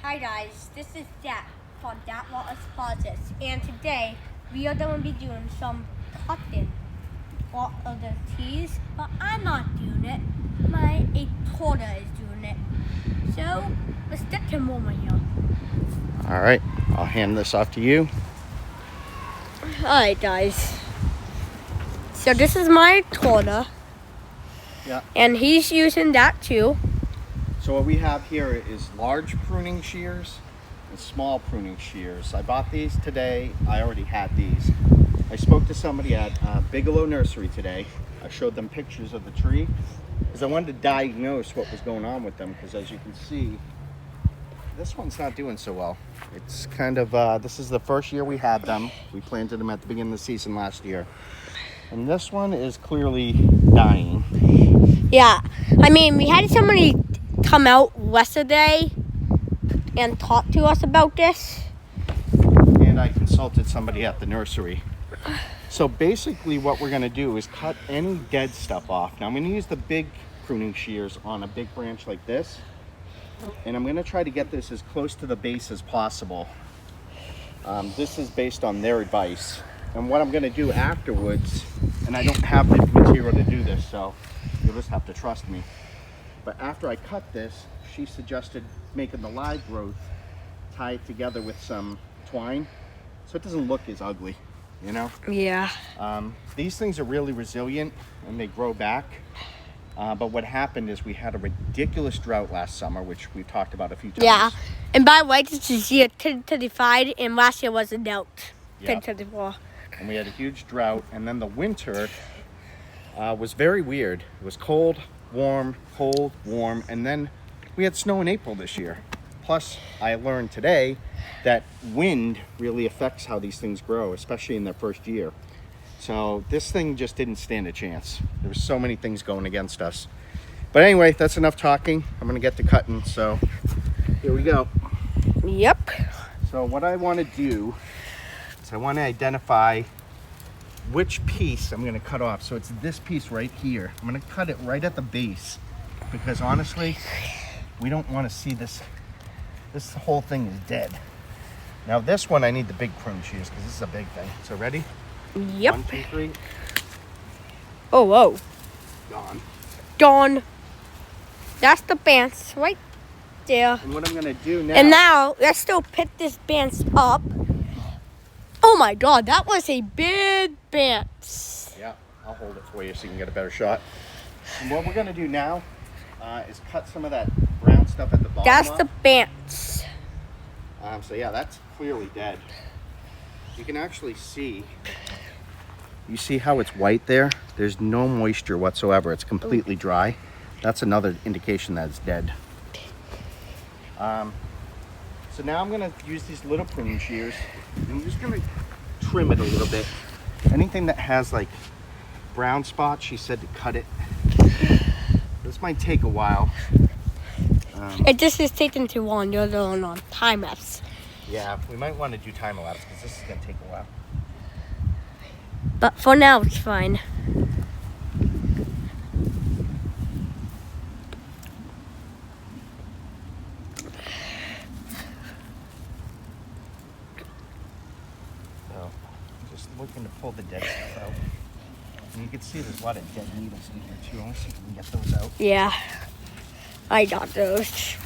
Hi guys, this is Jack from That Water Projects, and today we are going to be doing some cutting for the trees, but I'm not doing it. My reporter is doing it. So let's get him over here. All right, I'll hand this off to you. Alright guys, so this is my reporter. Yeah. And he's using that too. So what we have here is large pruning shears and small pruning shears. I bought these today. I already had these. I spoke to somebody at Bigelow Nursery today. I showed them pictures of the tree because I wanted to diagnose what was going on with them, because as you can see, this one's not doing so well. It's kind of, this is the first year we had them. We planted them at the beginning of the season last year. And this one is clearly dying. Yeah, I mean, we had somebody come out yesterday and talk to us about this. And I consulted somebody at the nursery. So basically what we're going to do is cut any dead stuff off. Now I'm going to use the big pruning shears on a big branch like this. And I'm going to try to get this as close to the base as possible. This is based on their advice. And what I'm going to do afterwards, and I don't have the material to do this, so you'll just have to trust me. But after I cut this, she suggested making the live growth, tie it together with some twine, so it doesn't look as ugly, you know? Yeah. These things are really resilient and they grow back. But what happened is we had a ridiculous drought last summer, which we've talked about a few times. Yeah. And by the way, this is year 1035, and last year was a drought. Yep. 1034. And we had a huge drought, and then the winter was very weird. It was cold, warm, and then we had snow in April this year. Plus, I learned today that wind really affects how these things grow, especially in their first year. So this thing just didn't stand a chance. There were so many things going against us. But anyway, that's enough talking. I'm gonna get to cutting, so here we go. Yep. So what I wanna do is I wanna identify which piece I'm gonna cut off. So it's this piece right here. I'm gonna cut it right at the base, because honestly, we don't wanna see this. This whole thing is dead. Now this one, I need the big prune shears because this is a big thing. So ready? Yep. 1, 2, 3. Oh, whoa. Gone. Dawn. That's the bench right there. And what I'm gonna do now. And now, let's still pick this bench up. Oh my God, that was a big bench. Yeah, I'll hold it for you so you can get a better shot. And what we're gonna do now is cut some of that brown stuff at the bottom. That's off. the bench. So yeah, that's clearly dead. You can actually see. You see how it's white there? There's no moisture whatsoever. It's completely dry. That's another indication that it's dead. So now I'm gonna use these little pruning shears. And I'm just gonna trim it a little bit. Anything that has like brown spots, she said to cut it. This might take a while. It just is taking too long. You're doing on time lapse. Yeah, we might want to do time lapse because this is gonna take a while. But for now, it's fine. So, just looking to pull the dead stuff out. And you can see there's a lot of dead needles in here too. Let's see if we can get those out. Yeah, I got those.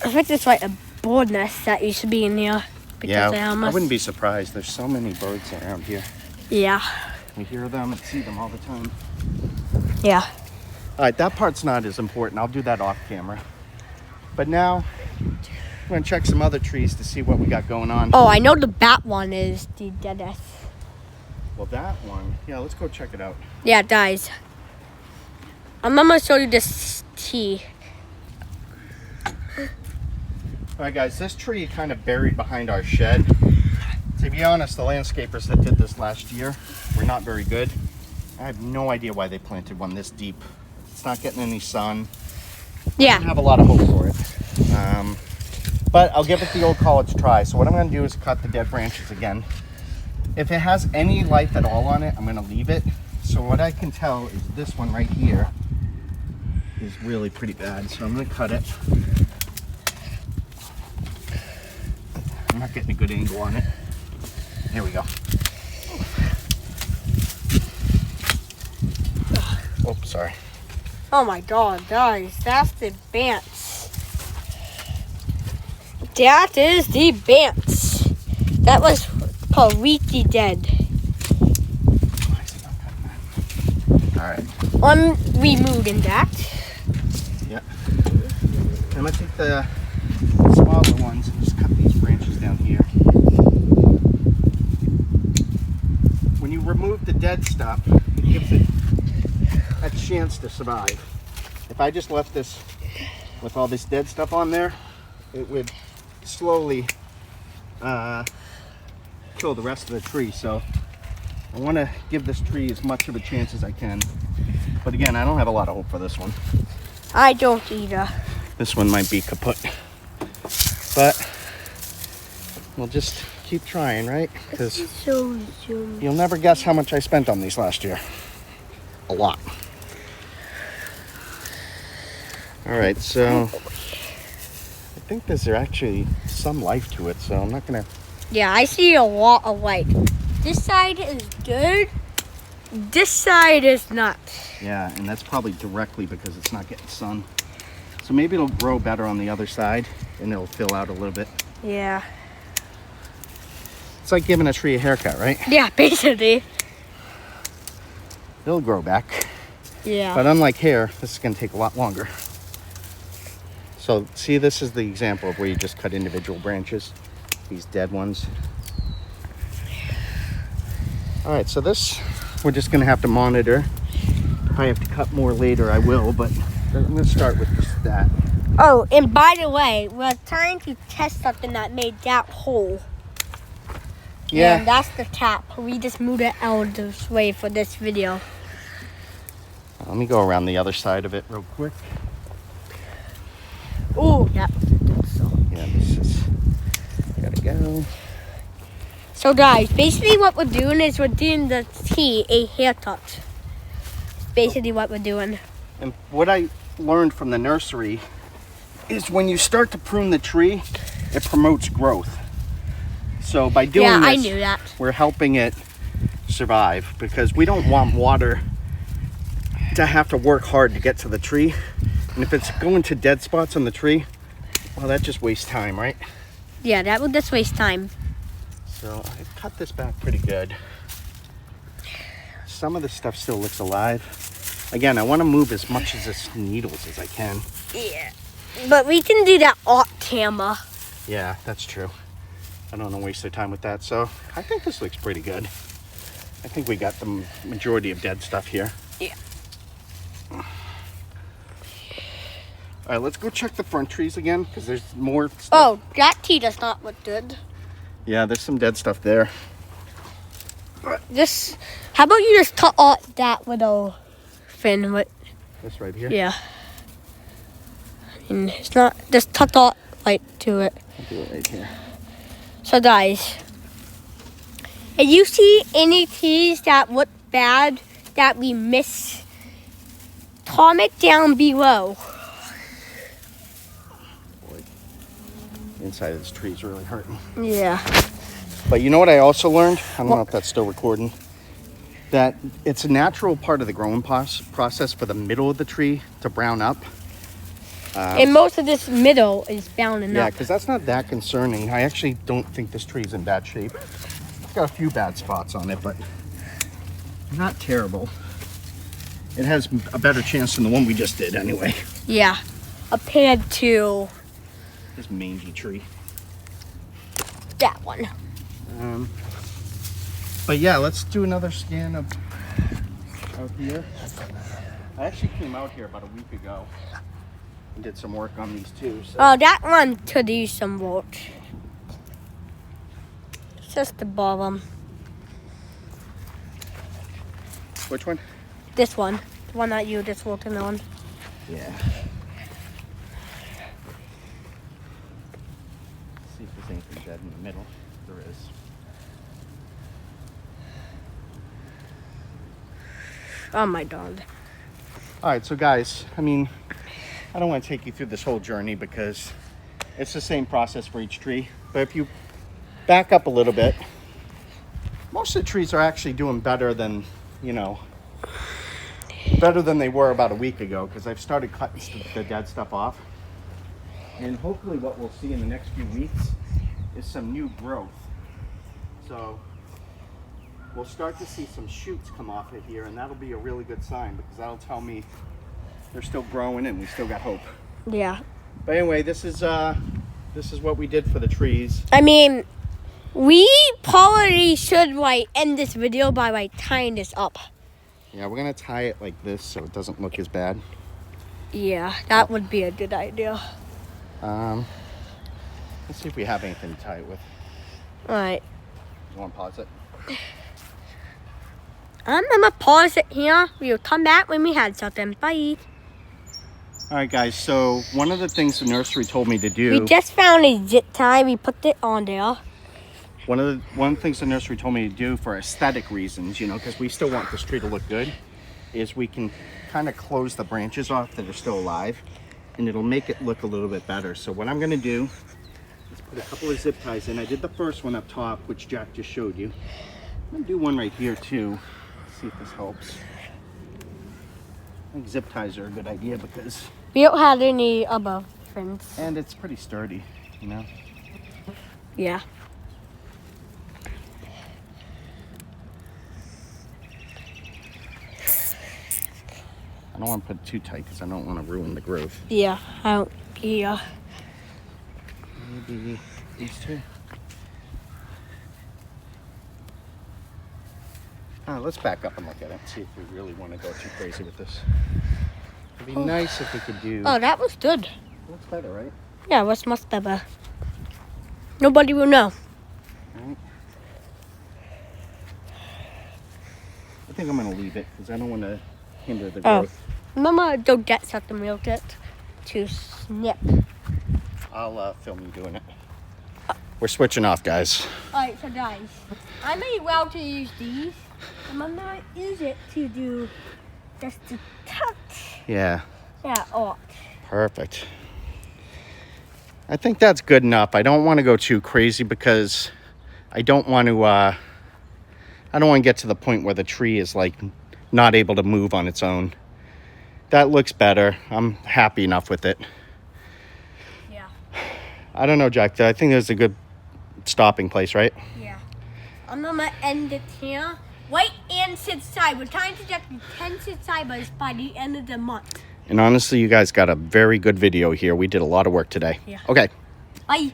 I think it's like a bird nest that used to be in here. Yeah, I I wouldn't be surprised. There's so many birds around here. Yeah. We hear them and see them all the time. Yeah. All right, that part's not as important. I'll do that off camera. But now, I'm gonna check some other trees to see what we got going on. Oh, I know the bat one is the deadest. Well, that one, yeah, let's go check it out. Yeah, it dies. I'm gonna show you this tea. All right, guys, this tree kind of buried behind our shed. To be honest, the landscapers that did this last year were not very good. I have no idea why they planted one this deep. It's not getting any sun. Yeah. I don't have a lot of hope for it. But I'll give it the old college try. So what I'm gonna do is cut the dead branches again. If it has any life at all on it, I'm gonna leave it. So what I can tell is this one right here is really pretty bad, so I'm gonna cut it. I'm not getting a good angle on it. There we go. Oh, sorry. Oh my god, guys, that's the Bants. That is the Bants. That was completely dead. Why is it not cutting that? All right. Removing that. Yeah. I'm gonna take the smaller ones and just cut these branches down here. When you remove the dead stuff, it gives it a chance to survive. If I just left this with all this dead stuff on there, it would slowly kill the rest of the tree. So I want to give this tree as much of a chance as I can. But again, I don't have a lot of hope for this one. I don't either. This one might be kaput. But we'll just keep trying, right? Because so you'll never guess how much I spent on these last year. A lot. All right, so I think there's actually some life to it, so I'm not gonna. Yeah, I see a lot of light. This side is good. This side is not. Yeah, and that's probably directly because it's not getting sun. So maybe it'll grow better on the other side and it'll fill out a little bit. Yeah. It's like giving a tree a haircut, right? Yeah, basically. It'll grow back. Yeah. But unlike hair, this is gonna take a lot longer. So see, this is the example of where you just cut individual branches, these dead ones. All right, so this, we're just gonna have to monitor. If I have to cut more later, I will, but I'm gonna start with just that. Oh, and by the way, we're trying to test something that made that hole. Yeah. And that's the tap. We just moved it out of this way for this video. Let me go around the other side of it real quick. Oh, that was a good song. Yeah, this is, gotta go. So guys, basically what we're doing is we're doing the tree a haircut. Basically what we're doing. And what I learned from the nursery is when you start to prune the tree, it promotes growth. So by doing Yeah, this, I knew that. we're helping it survive because we don't want water to have to work hard to get to the tree. And if it's going to dead spots on the tree, well, that just wastes time, right? Yeah, that would just waste time. So I cut this back pretty good. Some of the stuff still looks alive. Again, I want to move as much of this needles as I can. Yeah. But we can do that off camera. Yeah, that's true. I don't want to waste their time with that. So I think this looks pretty good. I think we got the majority of dead stuff here. Yeah. All right, let's go check the front trees again because there's more stuff. Oh, that tea does not look good. Yeah, there's some dead stuff there. Just, how about you just cut off that little fin? With, This right here? yeah. And it's not, just cut off like to it. I'll do it right here. So guys, if you see any trees that look bad that we miss, comment down below. Boy, the inside of this tree is really hurting. Yeah. But you know what I also learned? I don't know if that's still recording. That it's a natural part of the growing process for the middle of the tree to brown up. And most of this middle is browning Yeah, up. because that's not that concerning. I actually don't think this tree is in bad shape. It's got a few bad spots on it, but not terrible. It has a better chance than the one we just did anyway. Yeah. Compared to This mangy tree. that one. But yeah, let's do another scan of out here. I actually came out here about a week ago and did some work on these too. So. Oh, that one could use some work. It's just the bottom. Which one? This one. The one that you just working on. Yeah. See if there's anything dead in the middle. There is. Oh my god. All right, so guys, I mean, I don't want to take you through this whole journey because it's the same process for each tree. But if you back up a little bit, most of the trees are actually doing better than, you know, better than they were about a week ago, because I've started cutting the dead stuff off. And hopefully what we'll see in the next few weeks is some new growth. So we'll start to see some shoots come off of here, and that'll be a really good sign, because that'll tell me they're still growing and we still got hope. Yeah. But anyway, this is what we did for the trees. I mean, we probably should like end this video by like tying this up. Yeah, we're gonna tie it like this so it doesn't look as bad. Yeah, that would be a good idea. Let's see if we have anything to tie it with. All right. You want to pause it? I'm gonna pause it here. We'll come back when we had something. Bye. All right, guys. So one of the things the nursery told me to do. We just found a zip tie. We put it on there. One of the things the nursery told me to do for aesthetic reasons, you know, because we still want this tree to look good, is we can kind of close the branches off that are still alive, and it'll make it look a little bit better. So what I'm going to do is put a couple of zip ties in. I did the first one up top, which Jack just showed you. I'm going to do one right here too. See if this helps. I think zip ties are a good idea because... We don't have any other friends. And it's pretty sturdy, you know? Yeah. I don't want to put it too tight because I don't want to ruin the growth. Yeah, I don't. Yeah. Maybe these two. Let's back up and look at it and see if we really want to go too crazy with this. It'd be nice if we could do... Oh, that was good. Looks better, right? Yeah, it was much better. Nobody will know. Right. I think I'm going to leave it because I don't want to hinder the growth. Mama, go get something real quick to snip. I'll film you doing it. We're switching off, guys. Alright, so guys, I'm allowed to use these. I'm gonna use it to do just to touch. Yeah. Yeah, off. Perfect. I think that's good enough. I don't want to go too crazy because I don't want to get to the point where the tree is like not able to move on its own. That looks better. I'm happy enough with it. Yeah. I don't know, Jack. I think there's a good stopping place, right? Yeah. I'm gonna end it here. Wait and subscribe. We're trying to get 10 subscribers by the end of the month. And honestly, you guys got a very good video here. We did a lot of work today. Yeah. Okay. Bye.